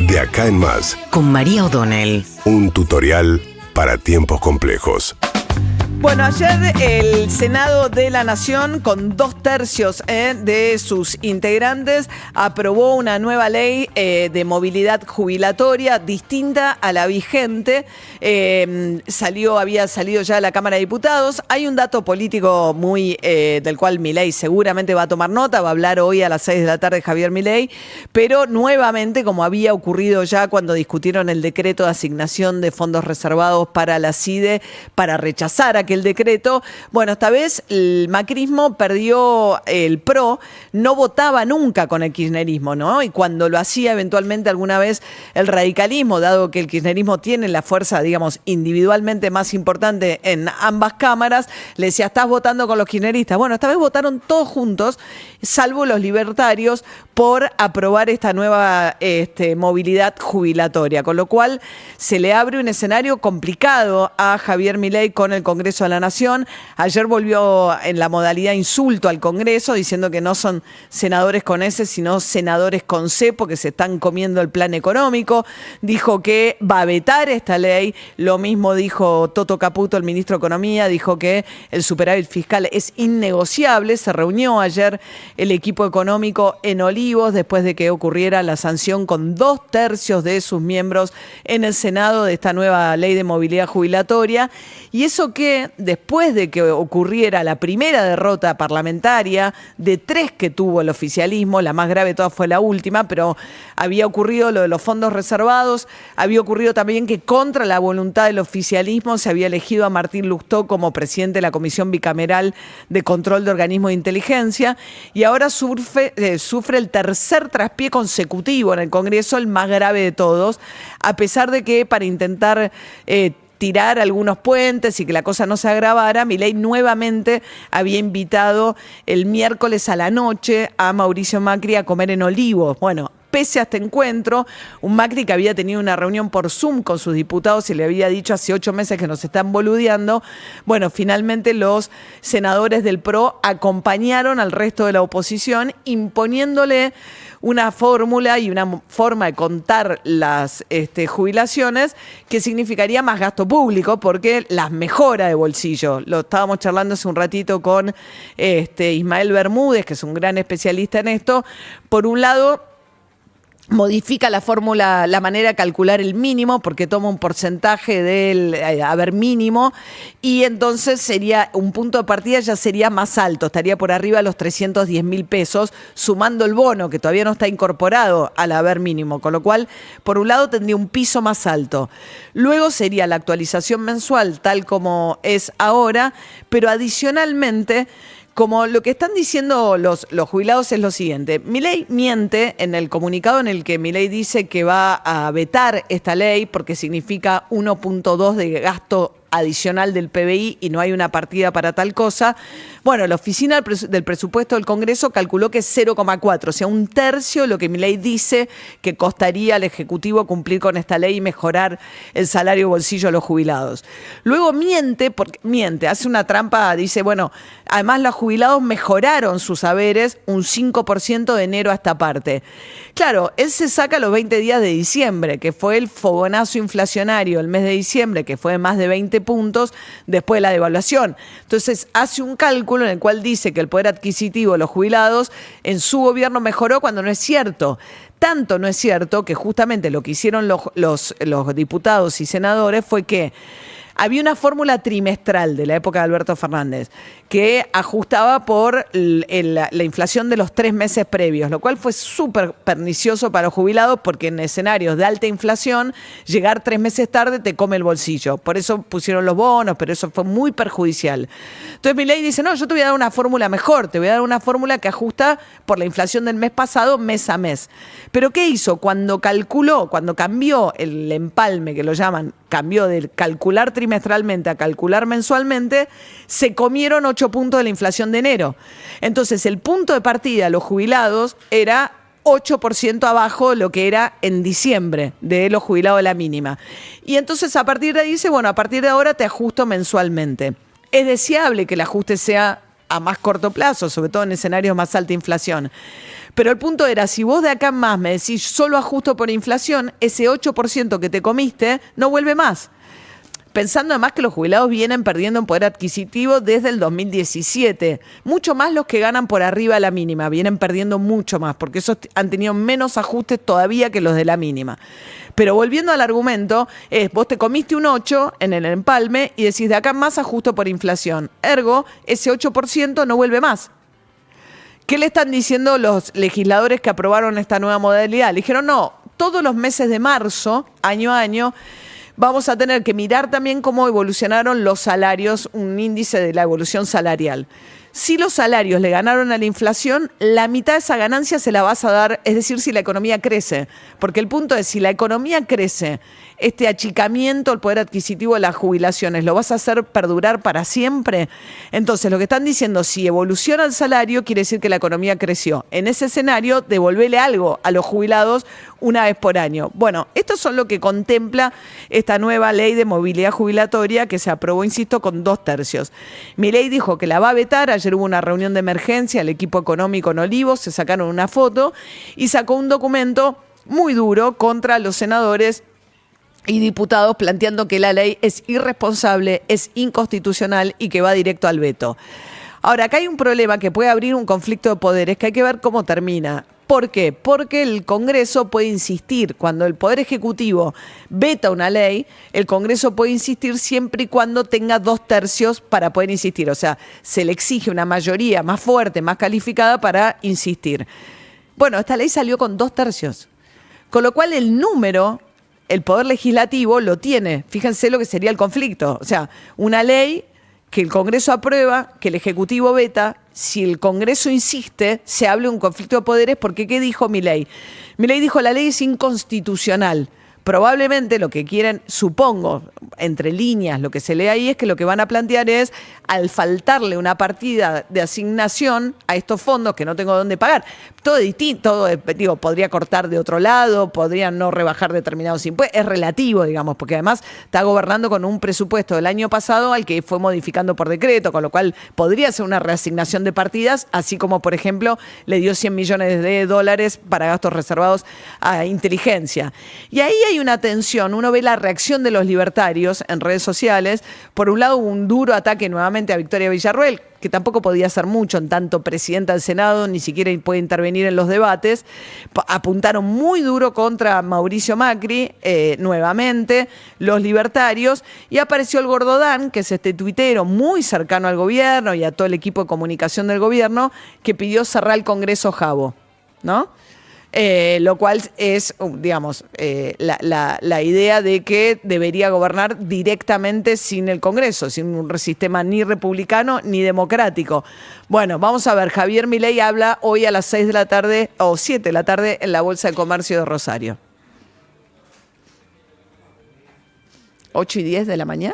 De acá en más. Con María O'Donnell. Un tutorial para tiempos complejos. Bueno, ayer el Senado de la Nación, con 2/3 de sus integrantes, aprobó una nueva ley de movilidad jubilatoria distinta a la vigente. Había salido ya a la Cámara de Diputados. Hay un dato político muy del cual Milei seguramente va a tomar nota, va a hablar hoy a las 6 de la tarde Javier Milei, pero nuevamente, como había ocurrido ya cuando discutieron el decreto de asignación de fondos reservados para la CIDE para rechazar aquel decreto, bueno, esta vez el macrismo perdió el PRO, no votaba nunca con el kirchnerismo, ¿no? Y cuando lo hacía eventualmente alguna vez el radicalismo, dado que el kirchnerismo tiene la fuerza, digamos, individualmente más importante en ambas cámaras, le decía, estás votando con los kirchneristas. Bueno, esta vez votaron todos juntos, salvo los libertarios, por aprobar esta nueva movilidad jubilatoria, con lo cual se le abre un escenario complicado a Javier Milei con el Congreso de la Nación. Ayer volvió en la modalidad insulto al Congreso, diciendo que no son senadores con S, sino senadores con C, porque se están comiendo el plan económico. Dijo que va a vetar esta ley. Lo mismo dijo Toto Caputo, el ministro de Economía, dijo que el superávit fiscal es innegociable. Se reunió ayer el equipo económico en Olivos, después de que ocurriera la sanción con 2/3 de sus miembros en el Senado de esta nueva ley de movilidad jubilatoria. Y eso que después de que ocurriera la primera derrota parlamentaria de 3 que tuvo el oficialismo, la más grave de todas fue la última, pero había ocurrido lo de los fondos reservados, había ocurrido también que contra la voluntad del oficialismo se había elegido a Martín Lustó como presidente de la Comisión Bicameral de Control de Organismos de Inteligencia, y ahora sufre el tercer traspié consecutivo en el Congreso, el más grave de todos, a pesar de que para intentar tirar algunos puentes y que la cosa no se agravara, Milei nuevamente había invitado el miércoles a la noche a Mauricio Macri a comer en Olivos. Bueno, pese a este encuentro, un Macri que había tenido una reunión por Zoom con sus diputados y le había dicho hace 8 meses que nos están boludeando, bueno, finalmente los senadores del PRO acompañaron al resto de la oposición imponiéndole una fórmula y una forma de contar las jubilaciones que significaría más gasto público porque las mejora de bolsillo. Lo estábamos charlando hace un ratito con Ismael Bermúdez, que es un gran especialista en esto. Por un lado, modifica la fórmula, la manera de calcular el mínimo, porque toma un porcentaje del haber mínimo, y entonces sería un punto de partida, ya sería más alto, estaría por arriba de los 310.000 pesos, sumando el bono, que todavía no está incorporado al haber mínimo, con lo cual, por un lado, tendría un piso más alto. Luego sería la actualización mensual, tal como es ahora, pero adicionalmente, como lo que están diciendo los jubilados es lo siguiente: Milei miente en el comunicado en el que Milei dice que va a vetar esta ley porque significa 1.2 de gasto adicional del PBI y no hay una partida para tal cosa. Bueno, la oficina del presupuesto del Congreso calculó que es 0,4, o sea, un tercio de lo que Milei dice que costaría al Ejecutivo cumplir con esta ley y mejorar el salario bolsillo de los jubilados. Luego miente, hace una trampa, dice, bueno, además los jubilados mejoraron sus haberes un 5% de enero a esta parte. Claro, él se saca los 20 días de diciembre, que fue el fogonazo inflacionario el mes de diciembre, que fue de más de 20 puntos después de la devaluación. Entonces hace un cálculo en el cual dice que el poder adquisitivo de los jubilados en su gobierno mejoró cuando no es cierto. Tanto no es cierto que justamente lo que hicieron los diputados y senadores fue que había una fórmula trimestral de la época de Alberto Fernández que ajustaba por la inflación de los 3 meses previos, lo cual fue súper pernicioso para los jubilados porque en escenarios de alta inflación, llegar 3 meses tarde te come el bolsillo. Por eso pusieron los bonos, pero eso fue muy perjudicial. Entonces Milei dice, no, yo te voy a dar una fórmula mejor, te voy a dar una fórmula que ajusta por la inflación del mes pasado mes a mes. ¿Pero qué hizo? Cuando cambió el empalme, que lo llaman, cambió de calcular trimestralmente a calcular mensualmente, se comieron 8 puntos de la inflación de enero. Entonces, el punto de partida de los jubilados era 8% abajo de lo que era en diciembre de los jubilados de la mínima. Y entonces, a partir de ahí dice, bueno, a partir de ahora te ajusto mensualmente. Es deseable que el ajuste sea a más corto plazo, sobre todo en escenarios de más alta inflación. Pero el punto era, si vos de acá en más me decís solo ajusto por inflación, ese 8% que te comiste no vuelve más. Pensando además que los jubilados vienen perdiendo en poder adquisitivo desde el 2017. Mucho más los que ganan por arriba de la mínima. Vienen perdiendo mucho más, porque esos han tenido menos ajustes todavía que los de la mínima. Pero volviendo al argumento, vos te comiste un 8 en el empalme y decís de acá más ajusto por inflación. Ergo, ese 8% no vuelve más. ¿Qué le están diciendo los legisladores que aprobaron esta nueva modalidad? Le dijeron, no, todos los meses de marzo, año a año, vamos a tener que mirar también cómo evolucionaron los salarios, un índice de la evolución salarial. Si los salarios le ganaron a la inflación, la mitad de esa ganancia se la vas a dar, es decir, si la economía crece. Porque el punto es, si la economía crece, este achicamiento al poder adquisitivo de las jubilaciones, ¿lo vas a hacer perdurar para siempre? Entonces, lo que están diciendo, si evoluciona el salario, quiere decir que la economía creció. En ese escenario, devolverle algo a los jubilados una vez por año. Bueno, esto son lo que contempla esta nueva ley de movilidad jubilatoria que se aprobó, insisto, con 2/3. Milei dijo que la va a vetar. Ayer hubo una reunión de emergencia, el equipo económico en Olivos, se sacaron una foto y sacó un documento muy duro contra los senadores y diputados planteando que la ley es irresponsable, es inconstitucional y que va directo al veto. Ahora, acá hay un problema que puede abrir un conflicto de poderes que hay que ver cómo termina. ¿Por qué? Porque el Congreso puede insistir. Cuando el Poder Ejecutivo veta una ley, el Congreso puede insistir siempre y cuando tenga 2/3 para poder insistir. O sea, se le exige una mayoría más fuerte, más calificada para insistir. Bueno, esta ley salió con 2/3. Con lo cual el número, el Poder Legislativo lo tiene. Fíjense lo que sería el conflicto. O sea, una ley que el Congreso aprueba, que el Ejecutivo veta. Si el Congreso insiste, se habla de un conflicto de poderes, porque ¿qué dijo Milei? Milei dijo la ley es inconstitucional. Probablemente lo que quieren, supongo, entre líneas, lo que se lee ahí es que lo que van a plantear es, al faltarle una partida de asignación a estos fondos que no tengo dónde pagar, todo es distinto, digo, podría cortar de otro lado, podrían no rebajar determinados impuestos, es relativo, digamos, porque además está gobernando con un presupuesto del año pasado al que fue modificando por decreto, con lo cual podría ser una reasignación de partidas, así como, por ejemplo, le dio $100 millones para gastos reservados a inteligencia. Y ahí hay una tensión, uno ve la reacción de los libertarios en redes sociales. Por un lado, un duro ataque nuevamente a Victoria Villarruel, que tampoco podía hacer mucho en tanto presidenta del Senado, ni siquiera puede intervenir en los debates. Apuntaron muy duro contra Mauricio Macri, nuevamente, los libertarios, y apareció el Gordodán, que es este tuitero muy cercano al gobierno y a todo el equipo de comunicación del gobierno, que pidió cerrar el Congreso Jabo, ¿no? Lo cual es, digamos, la idea de que debería gobernar directamente sin el Congreso, sin un sistema ni republicano ni democrático. Bueno, vamos a ver, Javier Milei habla hoy a las 6 de la tarde o 7 de la tarde en la Bolsa de Comercio de Rosario. 8:10 de la mañana.